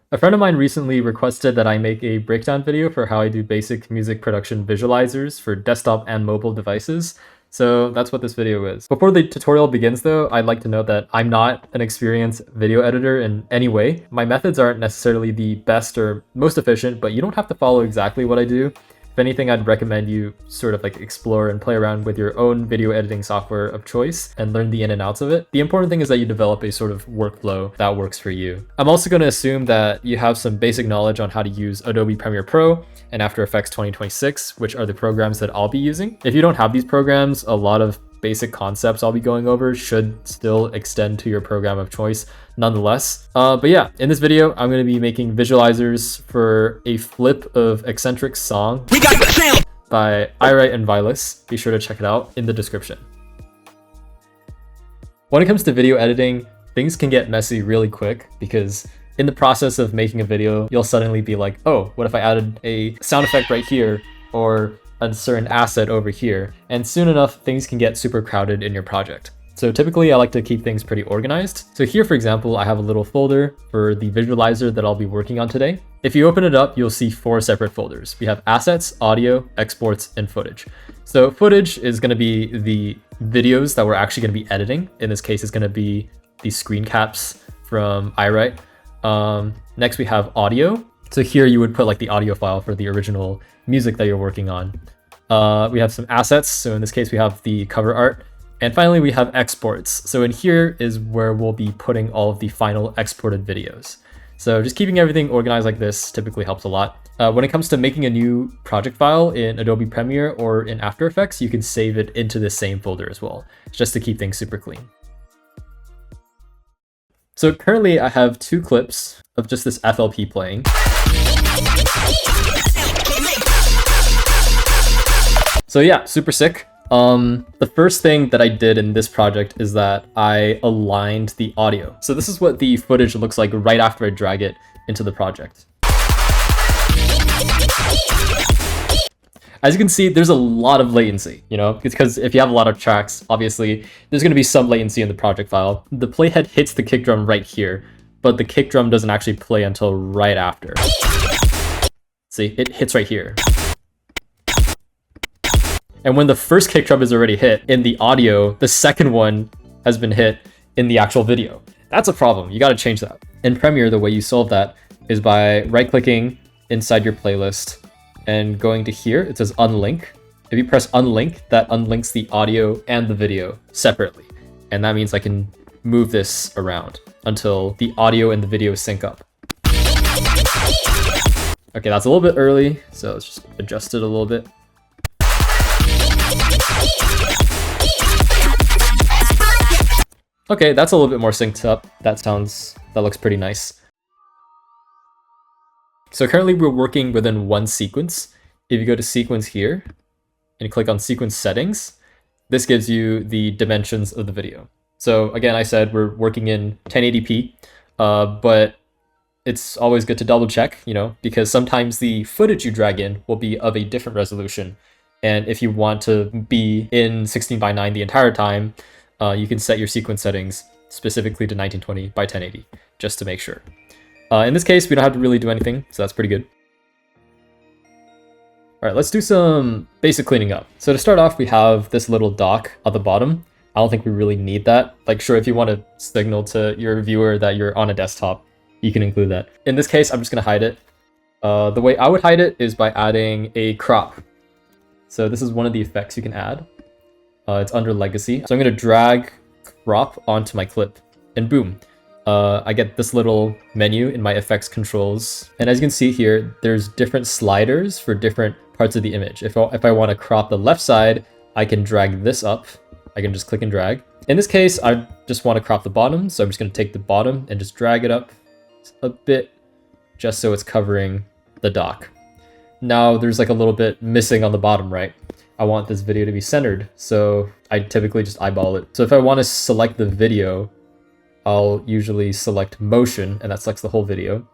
A friend of mine recently requested that I make a breakdown video for how I do basic music production visualizers for desktop and mobile devices. So that's what this video is. Before the tutorial begins though, I'd like to note that I'm not an experienced video editor in any way. My methods aren't necessarily the best or most efficient, but you don't have to follow exactly what I do. If anything, I'd recommend you sort of like explore and play around with your own video editing software of choice and learn the in and outs of it. The important thing is that you develop a sort of workflow that works for you. I'm also going to assume that you have some basic knowledge on how to use Adobe Premiere Pro and After Effects 2026, which are the programs that I'll be using. If you don't have these programs, a lot of basic concepts I'll be going over should still extend to your program of choice nonetheless. But yeah, in this video, I'm going to be making visualizers for a flip of eccentric song by iWrite and Vilas. Be sure to check it out in the description. When it comes to video editing, things can get messy really quick because in the process of making a video, you'll suddenly be like, oh, what if I added a sound effect right here or a certain asset over here? And soon enough, things can get super crowded in your project. So typically I like to keep things pretty organized. So here, for example, I have a little folder for the visualizer that I'll be working on today. If you open it up, you'll see 4 separate folders. We have assets, audio, exports, and footage. So footage is going to be the videos that we're actually going to be editing. In this case, it's going to be the screen caps from iWrite. Next, we have audio. So here you would put like the audio file for the original music that you're working on. We have some assets. So in this case, we have the cover art. And finally, we have exports. So in here is where we'll be putting all of the final exported videos. So just keeping everything organized like this typically helps a lot. When it comes to making a new project file in Adobe Premiere or in After Effects, you can save it into the same folder as well, just to keep things super clean. So currently I have 2 clips of just this FLP playing. So yeah, super sick. The first thing that I did in this project is that I aligned the audio. So this is what the footage looks like right after I drag it into the project. As you can see, there's a lot of latency, because if you have a lot of tracks, obviously there's going to be some latency in the project file. The playhead hits the kick drum right here, but the kick drum doesn't actually play until right after. See, it hits right here. And when the first kick drum is already hit in the audio, the second one has been hit in the actual video. That's a problem. You got to change that. In Premiere, the way you solve that is by right-clicking inside your playlist and going to here. It says unlink. If you press unlink, that unlinks the audio and the video separately. And that means I can move this around until the audio and the video sync up. Okay, that's a little bit early, so let's just adjust it a little bit. Okay, that's a little bit more synced up. That looks pretty nice. So currently we're working within one sequence. If you go to sequence here and click on sequence settings, this gives you the dimensions of the video. So again, I said we're working in 1080p, but it's always good to double check, because sometimes the footage you drag in will be of a different resolution. And if you want to be in 16:9 the entire time, you can set your sequence settings specifically to 1920 by 1080, just to make sure. In this case, we don't have to really do anything, so that's pretty good. All right, let's do some basic cleaning up. So to start off, we have this little dock at the bottom. I don't think we really need that. Like, sure, if you want to signal to your viewer that you're on a desktop, you can include that. In this case, I'm just going to hide it. The way I would hide it is by adding a crop. So this is one of the effects you can add. It's under legacy. So I'm going to drag crop onto my clip and boom. I get this little menu in my effects controls. And as you can see here, there's different sliders for different parts of the image. If I want to crop the left side, I can drag this up. I can just click and drag. In this case, I just want to crop the bottom. So I'm just going to take the bottom and just drag it up a bit just so it's covering the dock. Now there's like a little bit missing on the bottom right. I want this video to be centered, so I typically just eyeball it. So if I want to select the video, I'll usually select motion, and that selects the whole video.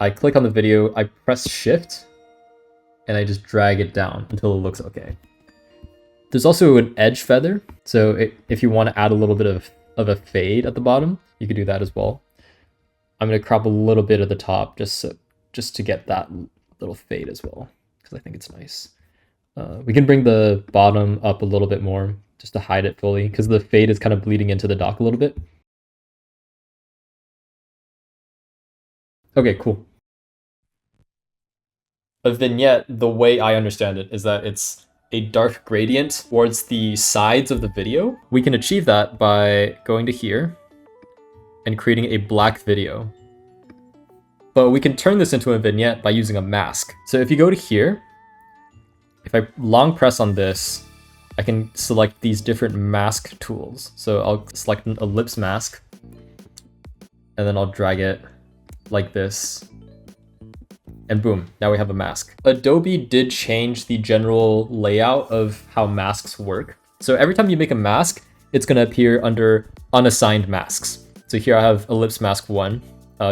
I click on the video, I press shift, and I just drag it down until it looks okay. There's also an edge feather, so if you want to add a little bit of a fade at the bottom, you could do that as well. I'm gonna crop a little bit of the top just to get that little fade as well, because I think it's nice. We can bring the bottom up a little bit more just to hide it fully, because the fade is kind of bleeding into the dock a little bit. Okay, cool. A vignette, the way I understand it, is that it's a dark gradient towards the sides of the video. We can achieve that by going to here and creating a black video. But we can turn this into a vignette by using a mask. So if you go to here, if I long press on this, I can select these different mask tools. So I'll select an ellipse mask, and then I'll drag it like this. And boom, now we have a mask. Adobe did change the general layout of how masks work. So every time you make a mask, it's gonna appear under unassigned masks. So here I have ellipse mask 1.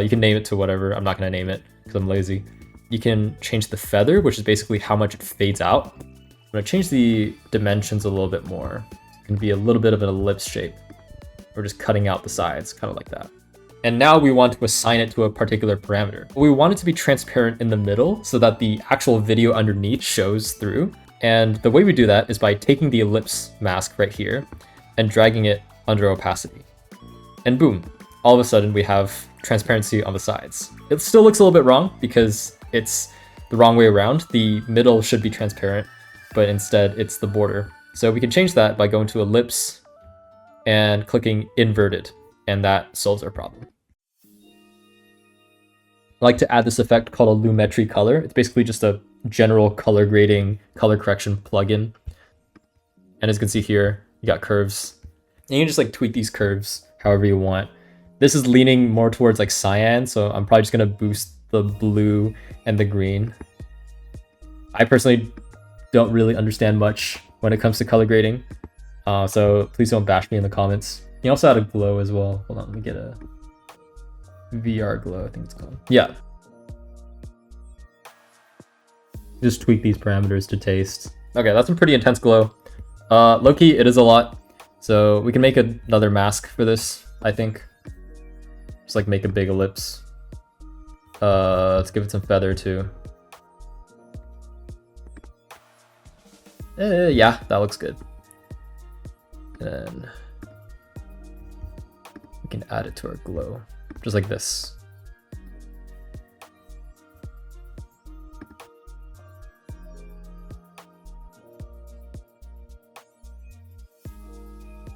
You can name it to whatever. I'm not gonna name it because I'm lazy. You can change the feather, which is basically how much it fades out. I'm gonna change the dimensions a little bit more. It can be a little bit of an ellipse shape. We're just cutting out the sides, kind of like that. And now we want to assign it to a particular parameter. We want it to be transparent in the middle so that the actual video underneath shows through. And the way we do that is by taking the ellipse mask right here and dragging it under opacity. And boom, all of a sudden we have transparency on the sides. It still looks a little bit wrong because it's the wrong way around. The middle should be transparent, but instead it's the border. So we can change that by going to ellipse and clicking inverted, and that solves our problem. I like to add this effect called a Lumetri color. It's basically just a general color grading, color correction plugin. And as you can see here, you got curves. And you can just like tweak these curves however you want. This is leaning more towards like cyan, so I'm probably just gonna boost the blue and the green. I personally don't really understand much when it comes to color grading, so please don't bash me in the comments. You also add a glow as well. Hold on, let me get a VR glow, I think it's called. Yeah. Just tweak these parameters to taste. Okay, that's a pretty intense glow. Low-key, it is a lot. So we can make another mask for this, I think. Just like make a big ellipse. Let's give it some feather too. Yeah, that looks good. And then we can add it to our glow, just like this.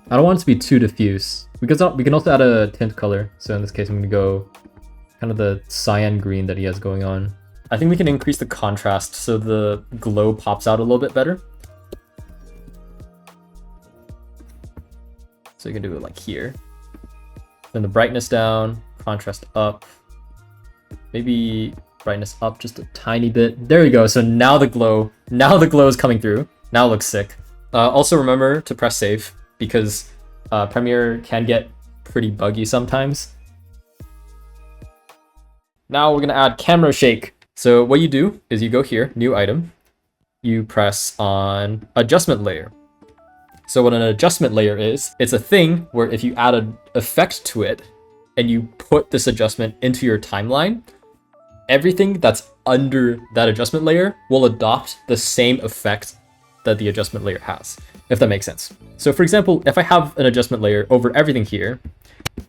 I don't want it to be too diffuse. We can also add a tint color. So in this case, I'm gonna go kind of the cyan green that he has going on. I think we can increase the contrast so the glow pops out a little bit better. So you can do it like here. Then the brightness down, contrast up. Maybe brightness up just a tiny bit. There we go. So now the glow is coming through. Now it looks sick. Also remember to press save because Premiere can get pretty buggy sometimes. Now we're gonna add camera shake. So what you do is you go here, new item, you press on adjustment layer. So what an adjustment layer is, it's a thing where if you add an effect to it and you put this adjustment into your timeline, everything that's under that adjustment layer will adopt the same effect that the adjustment layer has, if that makes sense. So for example, if I have an adjustment layer over everything here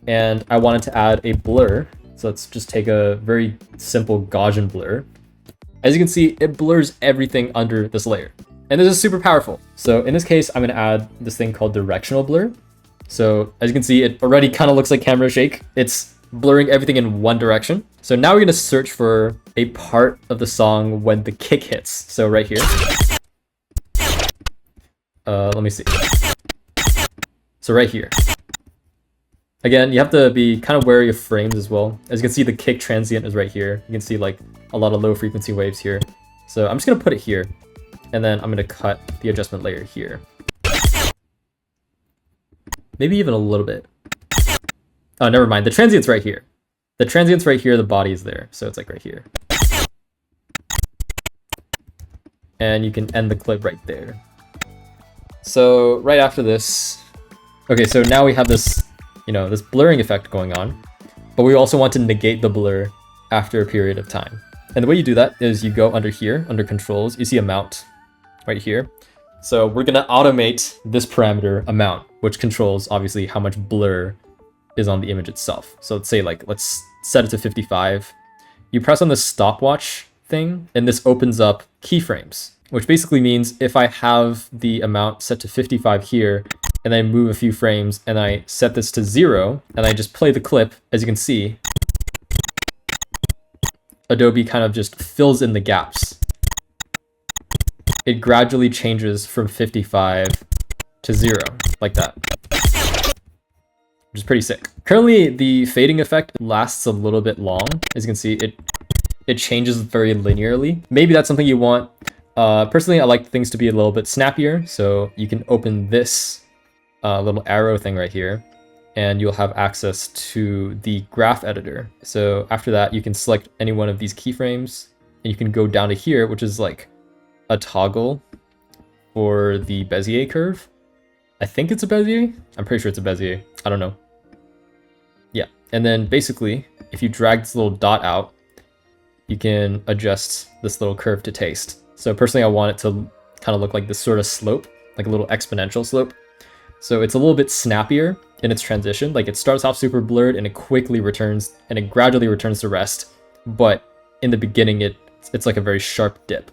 and I wanted to add a blur, so let's just take a very simple Gaussian blur. As you can see, it blurs everything under this layer. And this is super powerful. So in this case, I'm gonna add this thing called directional blur. So as you can see, it already kind of looks like camera shake. It's blurring everything in one direction. So now we're gonna search for a part of the song when the kick hits. So right here. Let me see. So right here. Again, you have to be kind of wary of frames as well. As you can see, the kick transient is right here. You can see like a lot of low frequency waves here. So I'm just gonna put it here. And then I'm gonna cut the adjustment layer here. Maybe even a little bit. Oh, never mind. The transient's right here. The transient's right here, the body is there. So it's like right here. And you can end the clip right there. So right after this, okay, so now we have this, this blurring effect going on. but we also want to negate the blur after a period of time. And the way you do that is you go under here, under controls, you see amount right here. So we're gonna automate this parameter amount, which controls obviously how much blur is on the image itself. So let's say let's set it to 55. You press on the stopwatch thing and this opens up keyframes, which basically means if I have the amount set to 55 here and I move a few frames and I set this to 0 and I just play the clip, as you can see, Adobe kind of just fills in the gaps. It gradually changes from 55 to 0, like that, which is pretty sick. Currently, the fading effect lasts a little bit long. As you can see, it changes very linearly. Maybe that's something you want. Personally, I like things to be a little bit snappier, so you can open this little arrow thing right here, and you'll have access to the graph editor. So after that, you can select any one of these keyframes, and you can go down to here, which is like a toggle for the Bezier curve. I think it's a Bezier. I'm pretty sure it's a Bezier. I don't know. Yeah, and then basically, if you drag this little dot out, you can adjust this little curve to taste. So personally, I want it to kind of look like this sort of slope, like a little exponential slope. So it's a little bit snappier in its transition. Like it starts off super blurred and it quickly returns and it gradually returns to rest. But in the beginning, it's like a very sharp dip.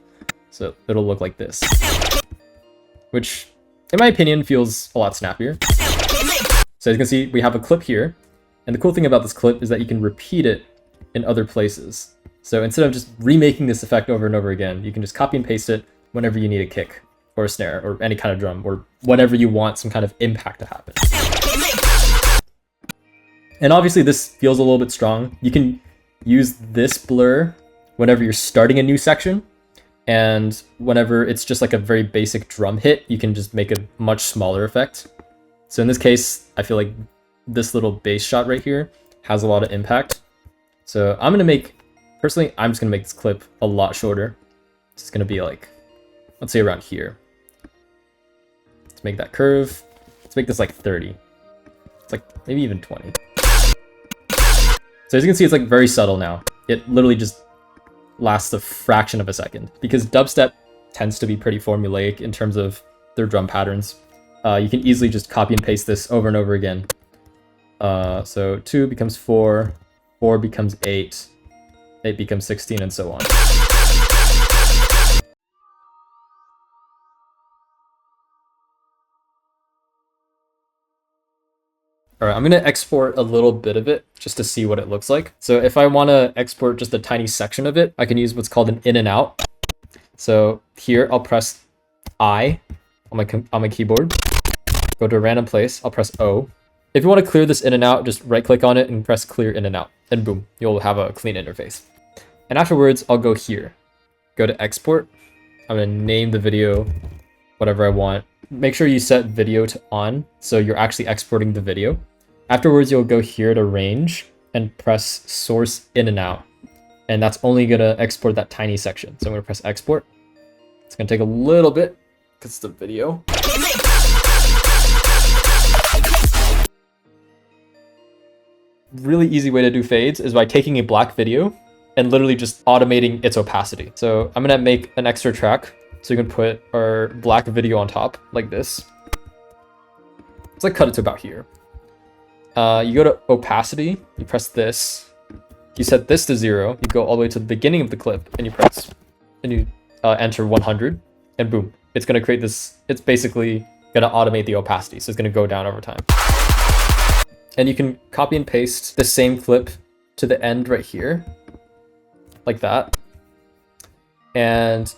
So it'll look like this, which in my opinion feels a lot snappier. So as you can see, we have a clip here. And the cool thing about this clip is that you can repeat it in other places. So instead of just remaking this effect over and over again, you can just copy and paste it whenever you need a kick or a snare or any kind of drum or whatever you want some kind of impact to happen. And obviously this feels a little bit strong. You can use this blur whenever you're starting a new section, and whenever it's just like a very basic drum hit, you can just make a much smaller effect. So in this case, I feel like this little bass shot right here has a lot of impact. So I'm gonna make, personally, I'm just gonna make this clip a lot shorter. It's gonna be like, let's say around here. Let's make that curve. Let's make this like 30. It's like maybe even 20. So as you can see, it's like very subtle now. It literally just lasts a fraction of a second because dubstep tends to be pretty formulaic in terms of their drum patterns. You can easily just copy and paste this over and over again. So 2 becomes 4, 4 becomes 8, 8 becomes 16, and so on. All right, I'm gonna export a little bit of it just to see what it looks like. So if I wanna export just a tiny section of it, I can use what's called an in and out. So here I'll press I on my keyboard, go to a random place, I'll press O. If you wanna clear this in and out, just right click on it and press clear in and out, and boom, you'll have a clean interface. And afterwards, I'll go here, go to export. I'm gonna name the video whatever I want. Make sure you set video to on, so you're actually exporting the video. Afterwards, you'll go here to range and press source in and out. And that's only gonna export that tiny section. So I'm gonna press export. It's gonna take a little bit because it's the video. Really easy way to do fades is by taking a black video and literally just automating its opacity. So I'm gonna make an extra track. So you can put our black video on top like this. Let's like cut it to about here. You go to opacity, you press this, you set this to 0, you go all the way to the beginning of the clip and you press, and you enter 100, and boom, it's gonna create this, it's basically gonna automate the opacity, so it's gonna go down over time. And you can copy and paste the same clip to the end right here, like that. And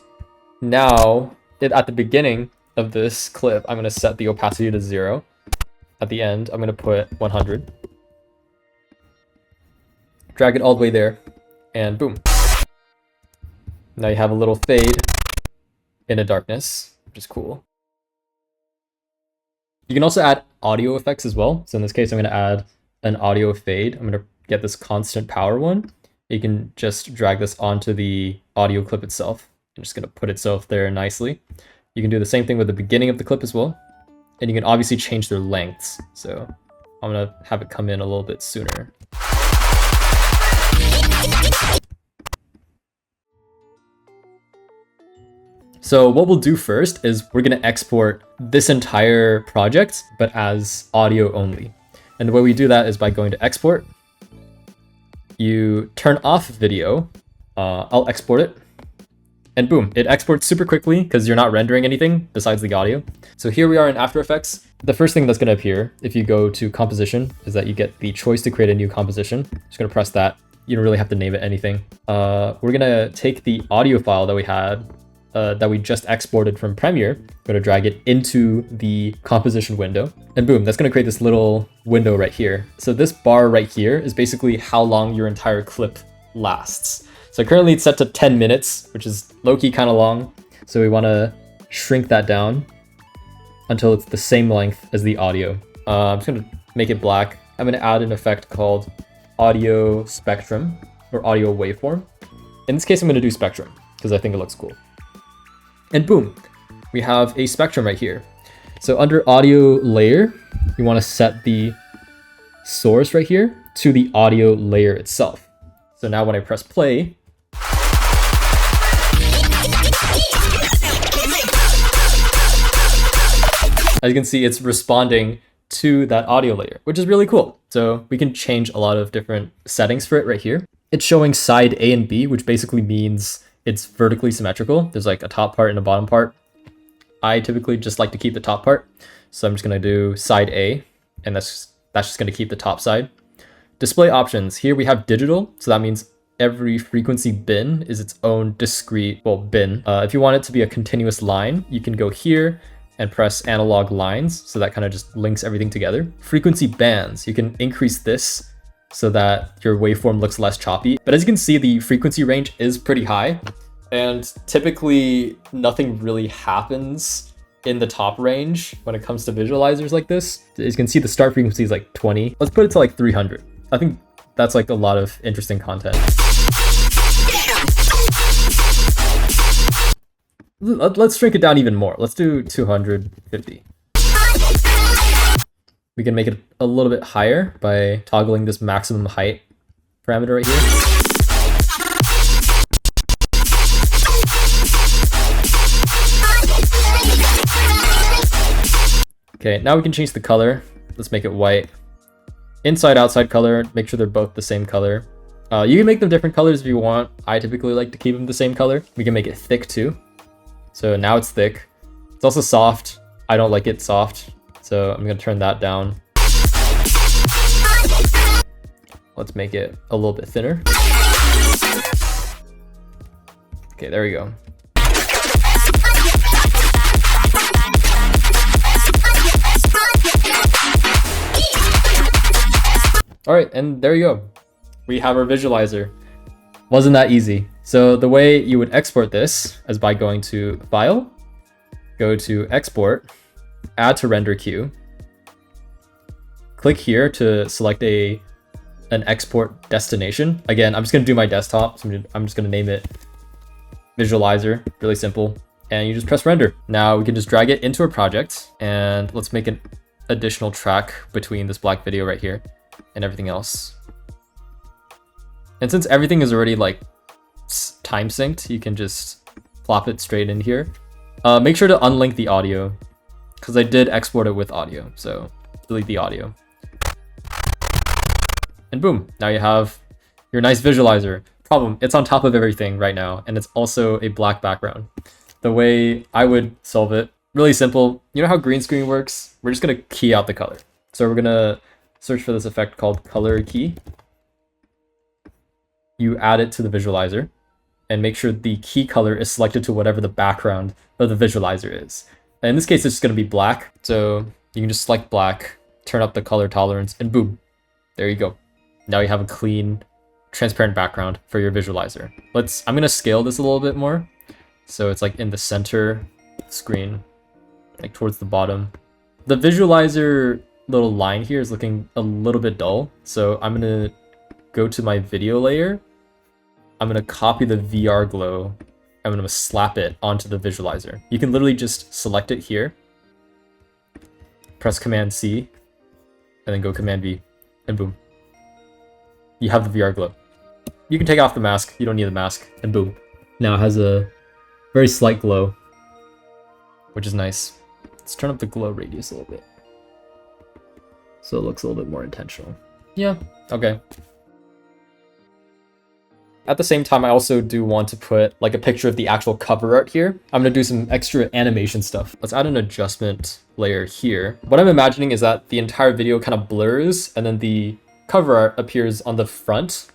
now, at the beginning of this clip, I'm gonna set the opacity to 0. At the end, I'm gonna put 100. Drag it all the way there, and boom. Now you have a little fade in a darkness, which is cool. You can also add audio effects as well. So in this case, I'm gonna add an audio fade. I'm gonna get this constant power one. You can just drag this onto the audio clip itself. I'm just gonna put itself there nicely. You can do the same thing with the beginning of the clip as well. And you can obviously change their lengths. So I'm gonna have it come in a little bit sooner. So what we'll do first is we're gonna export this entire project, but as audio only. And the way we do that is by going to export. You turn off video. I'll export it. And boom, it exports super quickly because you're not rendering anything besides the audio. So here we are in After Effects. The first thing that's gonna appear if you go to composition is that you get the choice to create a new composition. Just gonna press that. You don't really have to name it anything. We're gonna take the audio file that we had, that we just exported from Premiere. We're gonna drag it into the composition window, and boom, that's gonna create this little window right here. So this bar right here is basically how long your entire clip lasts. So currently it's set to 10 minutes, which is low-key kind of long. So we wanna shrink that down until it's the same length as the audio. I'm just gonna make it black. I'm gonna add an effect called audio spectrum or audio waveform. In this case, I'm gonna do spectrum because I think it looks cool. And boom, we have a spectrum right here. So under audio layer, you want to set the source right here to the audio layer itself. So now when I press play, as you can see, it's responding to that audio layer, which is really cool. So we can change a lot of different settings for it right here. It's showing side A and B, which basically means it's vertically symmetrical. There's like a top part and a bottom part. I typically just like to keep the top part. So I'm just gonna do side A, and that's just gonna keep the top side. Display options. Here we have digital. So that means every frequency bin is its own discrete, bin. If you want it to be a continuous line, you can go here and press analog lines. So that kind of just links everything together. Frequency bands. You can increase this so that your waveform looks less choppy. But as you can see, the frequency range is pretty high, and typically nothing really happens in the top range when it comes to visualizers like this. As you can see, the start frequency is like 20. Let's put it to like 300. I think that's like a lot of interesting content. Let's shrink it down even more. Let's do 250. We can make it a little bit higher by toggling this maximum height parameter right here. Okay, now we can change the color. Let's make it white. Inside, outside color, make sure they're both the same color. You can make them different colors if you want. I typically like to keep them the same color. We can make it thick too. So now it's thick. It's also soft. I don't like it soft, so I'm gonna turn that down. Let's make it a little bit thinner. Okay, there we go. All right, and there you go. We have our visualizer. Wasn't that easy? So the way you would export this is by going to File, go to Export, Add to Render Queue. Click here to select an export destination. Again, I'm just gonna do my desktop, so I'm just gonna name it Visualizer, really simple. And you just press render. Now we can just drag it into a project, and let's make an additional track between this black video right here and everything else. And since everything is already like time synced, you can just plop it straight in here. Make sure to unlink the audio because I did export it with audio, so delete the audio. And boom, now you have your nice visualizer. Problem, it's on top of everything right now, and it's also a black background. The way I would solve it, really simple. You know how green screen works? We're just gonna key out the color. So we're gonna search for this effect called color key. You add it to the visualizer and make sure the key color is selected to whatever the background of the visualizer is. And in this case, it's just gonna be black. So you can just select black, turn up the color tolerance, and boom, there you go. Now you have a clean, transparent background for your visualizer. I'm gonna scale this a little bit more. So it's like in the center screen, like towards the bottom. The visualizer little line here is looking a little bit dull. So I'm gonna go to my video layer. I'm gonna copy the VR glow. I'm gonna slap it onto the visualizer. You can literally just select it here, press Command C, and then go Command V, and boom. You have the VR glow. You can take off the mask. You don't need the mask, and boom. Now it has a very slight glow. which is nice. Let's turn up the glow radius a little bit, so it looks a little bit more intentional. Yeah, okay. At the same time, I also do want to put like a picture of the actual cover art here. I'm gonna do some extra animation stuff. Let's add an adjustment layer here. What I'm imagining is that the entire video kind of blurs and then the cover art appears on the front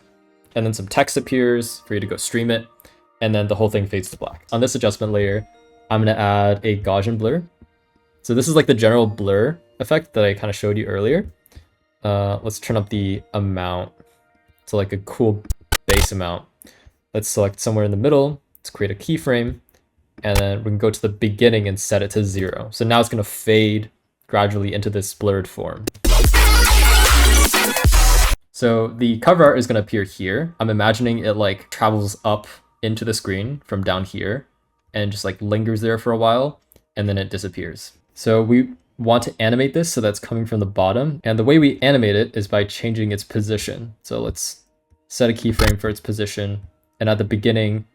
and then some text appears for you to go stream it. And then the whole thing fades to black. On this adjustment layer, I'm gonna add a Gaussian blur. So this is like the general blur effect that I kind of showed you earlier. Let's turn up the amount to like a cool base amount. Let's select somewhere in the middle. Let's create a keyframe, and then we can go to the beginning and set it to 0. So now it's gonna fade gradually into this blurred form. So the cover art is gonna appear here. I'm imagining it like travels up into the screen from down here and just like lingers there for a while, and then it disappears. So we want to animate this so that's coming from the bottom. And the way we animate it is by changing its position. So let's set a keyframe for its position. And at the beginning,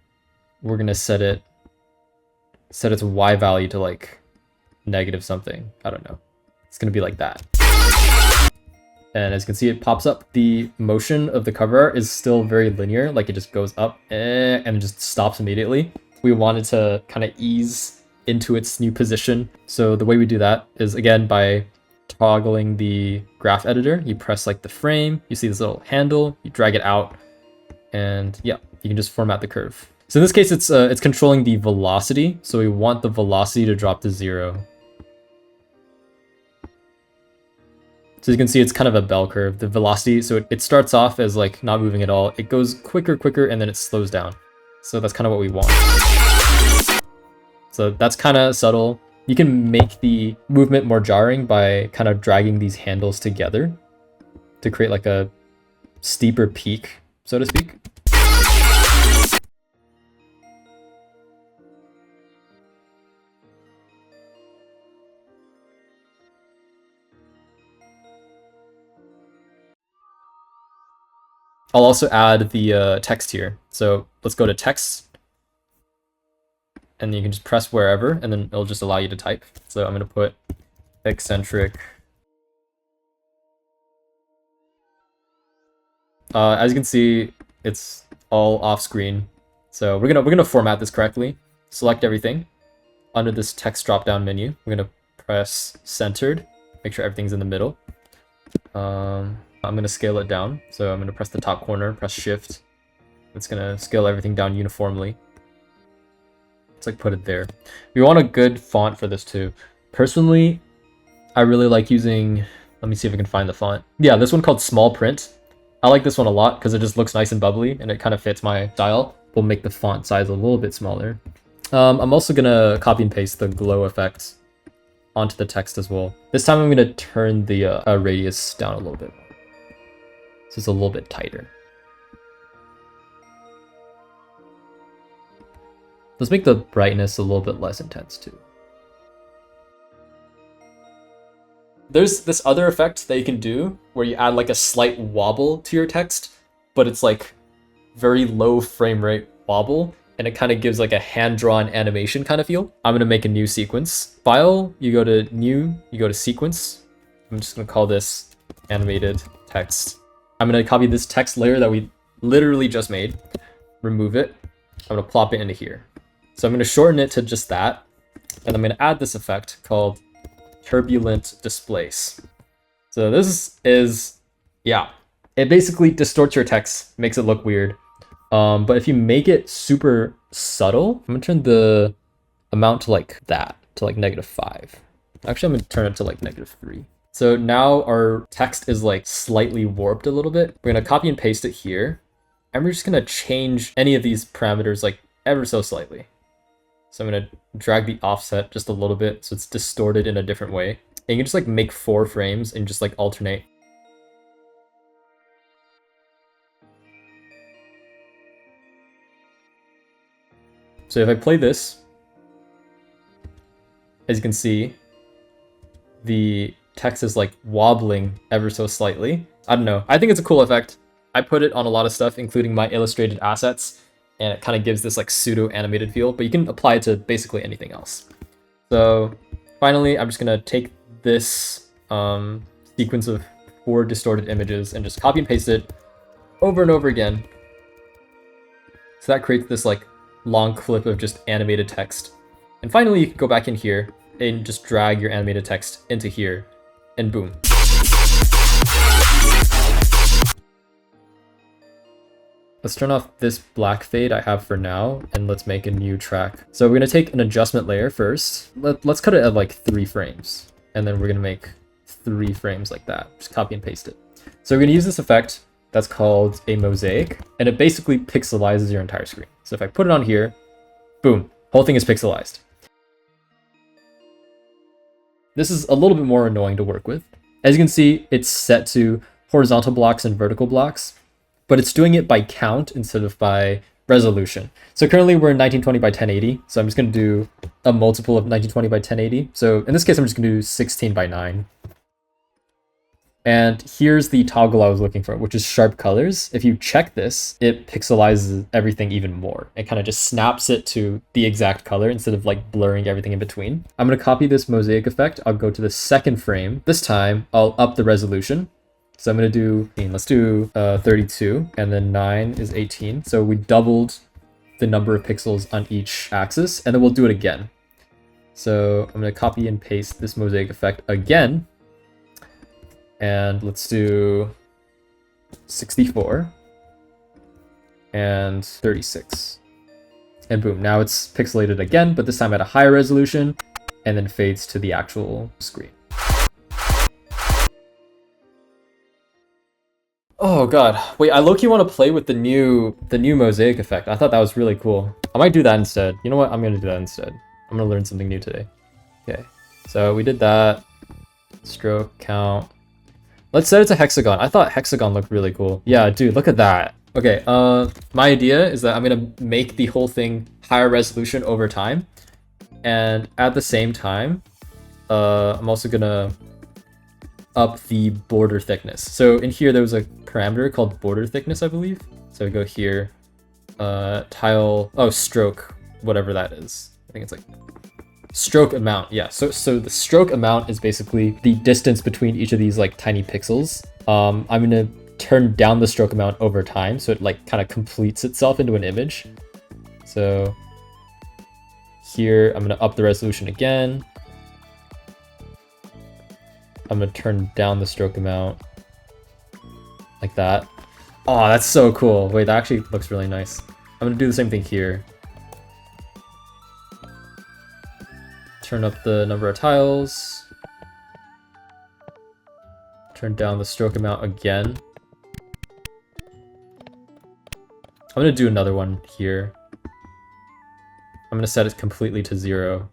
we're gonna set its Y value to like negative something. I don't know. It's gonna be like that. And as you can see, it pops up. The motion of the cover art is still very linear. Like it just goes up and just stops immediately. We wanted to kind of ease into its new position. So the way we do that is again by toggling the graph editor. You press like the frame, you see this little handle, you drag it out, and yeah, you can just format the curve. So in this case, it's controlling the velocity. So we want the velocity to drop to 0. So you can see it's kind of a bell curve, the velocity. So it starts off as like not moving at all. It goes quicker, and then it slows down. So that's kind of what we want. So that's kind of subtle. You can make the movement more jarring by kind of dragging these handles together to create like a steeper peak, so to speak. I'll also add the text here. So let's go to text. And you can just press wherever, and then it'll just allow you to type. So I'm going to put eccentric. As you can see, it's all off screen. So we're gonna format this correctly. Select everything. Under this text drop-down menu, we're gonna press centered. Make sure everything's in the middle. I'm gonna scale it down. So I'm gonna press the top corner, press shift. It's gonna scale everything down uniformly. Let's like put it there. We want a good font for this too. Personally, I really like using, let me see if I can find the font. Yeah, this one called Small Print. I like this one a lot because it just looks nice and bubbly and it kind of fits my style. We'll make the font size a little bit smaller. I'm also gonna copy and paste the glow effect onto the text as well. This time I'm gonna turn the radius down a little bit more. So it's a little bit tighter. Let's make the brightness a little bit less intense too. There's this other effect that you can do where you add like a slight wobble to your text, but it's like very low frame rate wobble, and it kind of gives like a hand-drawn animation kind of feel. I'm gonna make a new sequence. File, you go to new, you go to sequence. I'm just gonna call this animated text. I'm gonna copy this text layer that we literally just made, remove it. I'm gonna plop it into here. So I'm going to shorten it to just that, and I'm going to add this effect called turbulent displace. So this is, yeah, it basically distorts your text, makes it look weird. But if you make it super subtle, I'm going to turn the amount to like that, to like -5. Actually, I'm going to turn it to like -3. So now our text is like slightly warped a little bit. We're going to copy and paste it here, and we're just going to change any of these parameters like ever so slightly. So I'm going to drag the offset just a little bit so it's distorted in a different way. And you can just like make 4 frames and just like alternate. So if I play this, as you can see, the text is like wobbling ever so slightly. I don't know. I think it's a cool effect. I put it on a lot of stuff, including my illustrated assets. And it kind of gives this like pseudo animated feel, but you can apply it to basically anything else. So finally, I'm just gonna take this sequence of 4 distorted images and just copy and paste it over and over again. So that creates this like long clip of just animated text. And finally, you can go back in here and just drag your animated text into here, and boom. Let's turn off this black fade I have for now, and let's make a new track. So we're gonna take an adjustment layer first. Let's cut it at like 3 frames, and then we're gonna make 3 frames like that. Just copy and paste it. So we're gonna use this effect that's called a mosaic, and it basically pixelizes your entire screen. So if I put it on here, boom, whole thing is pixelized. This is a little bit more annoying to work with. As you can see, it's set to horizontal blocks and vertical blocks, but it's doing it by count instead of by resolution. So currently we're in 1920 by 1080. So I'm just gonna do a multiple of 1920 by 1080. So in this case, I'm just gonna do 16 by 9. And here's the toggle I was looking for, which is sharp colors. If you check this, it pixelizes everything even more. It kind of just snaps it to the exact color instead of like blurring everything in between. I'm gonna copy this mosaic effect. I'll go to the second frame. This time I'll up the resolution. So I'm gonna do, let's do 32, and then 9 is 18. So we doubled the number of pixels on each axis, and then we'll do it again. So I'm gonna copy and paste this mosaic effect again. And let's do 64 and 36. And boom, now it's pixelated again, but this time at a higher resolution, and then fades to the actual screen. Oh god, wait, I low-key want to play with the new mosaic effect. I thought that was really cool. I might do that instead. You know what? I'm gonna do that instead. I'm gonna learn something new today. Okay, so we did that. Stroke count. Let's set it to hexagon. I thought hexagon looked really cool. Yeah, dude, look at that. Okay, my idea is that I'm gonna make the whole thing higher resolution over time. And at the same time, I'm also gonna up the border thickness. So in here, there was a parameter called border thickness, I believe. So we go here, stroke, whatever that is. I think it's like stroke amount. Yeah, so the stroke amount is basically the distance between each of these like tiny pixels. I'm gonna turn down the stroke amount over time, so it like kind of completes itself into an image. So here, I'm gonna up the resolution again. I'm gonna turn down the stroke amount like that. Oh, that's so cool. Wait, that actually looks really nice. I'm gonna do the same thing here. Turn up the number of tiles. Turn down the stroke amount again. I'm gonna do another one here. I'm gonna set it completely to 0.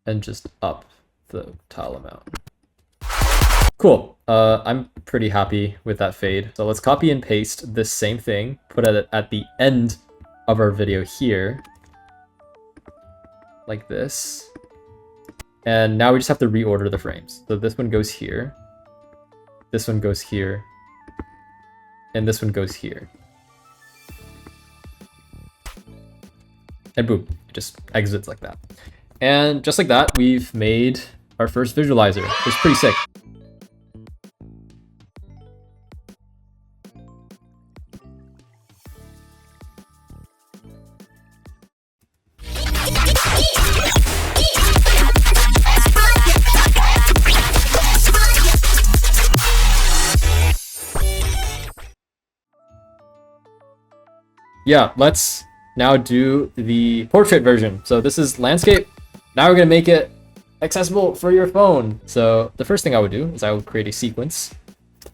And just up the tile amount. Cool. I'm pretty happy with that fade. So let's copy and paste this same thing, put it at the end of our video here, like this. And now we just have to reorder the frames. So this one goes here, this one goes here, and this one goes here. And boom, it just exits like that. And just like that, we've made our first visualizer. It's pretty sick. Yeah, let's now do the portrait version. So this is landscape. Now we're gonna make it accessible for your phone. So the first thing I would do is I would create a sequence.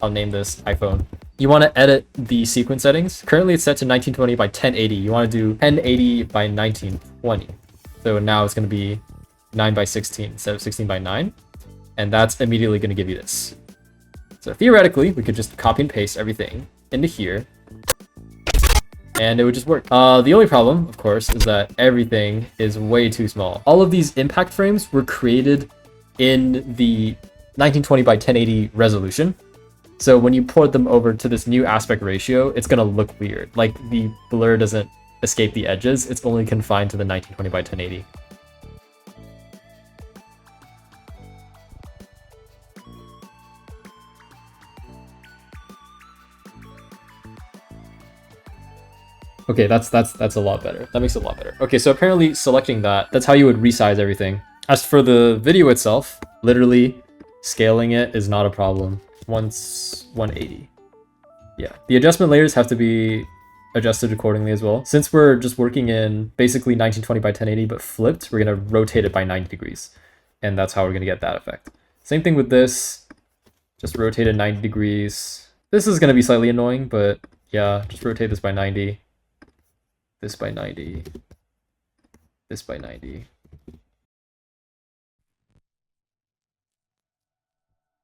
I'll name this iPhone. You want to edit the sequence settings. Currently it's set to 1920 by 1080. You want to do 1080 by 1920. So now it's going to be 9 by 16 instead of 16 by 9. And that's immediately going to give you this. So theoretically, we could just copy and paste everything into here, and it would just work. The only problem, of course, is that everything is way too small. All of these impact frames were created in the 1920 by 1080 resolution. So when you port them over to this new aspect ratio, it's gonna look weird. Like the blur doesn't escape the edges. It's only confined to the 1920 by 1080. Okay, that's a lot better. That makes it a lot better. Okay, so apparently selecting that's how you would resize everything. As for the video itself, literally scaling it is not a problem. Once 180. Yeah, the adjustment layers have to be adjusted accordingly as well. Since we're just working in basically 1920 by 1080 but flipped, we're gonna rotate it by 90 degrees. And that's how we're gonna get that effect. Same thing with this, just rotate it 90 degrees. This is gonna be slightly annoying, but yeah, just rotate this by 90. This by 90. This by 90.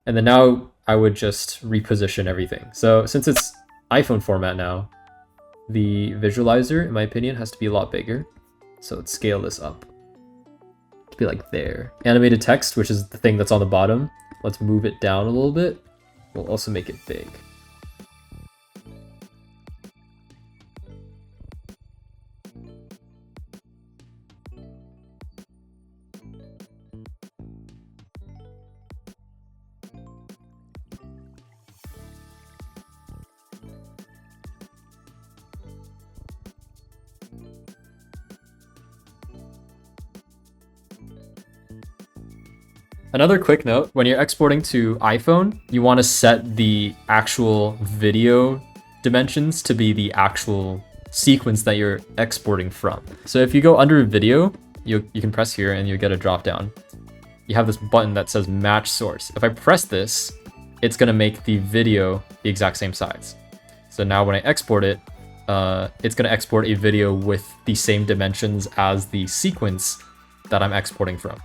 And then now I would just reposition everything. So since it's iPhone format now, the visualizer, in my opinion, has to be a lot bigger. So let's scale this up to be like there. Animated text, which is the thing that's on the bottom, let's move it down a little bit. We'll also make it big. Another quick note, when you're exporting to iPhone, you want to set the actual video dimensions to be the actual sequence that you're exporting from. So if you go under video, you can press here and you get a drop down. You have this button that says match source. If I press this, it's going to make the video the exact same size. So now when I export it, it's going to export a video with the same dimensions as the sequence that I'm exporting from.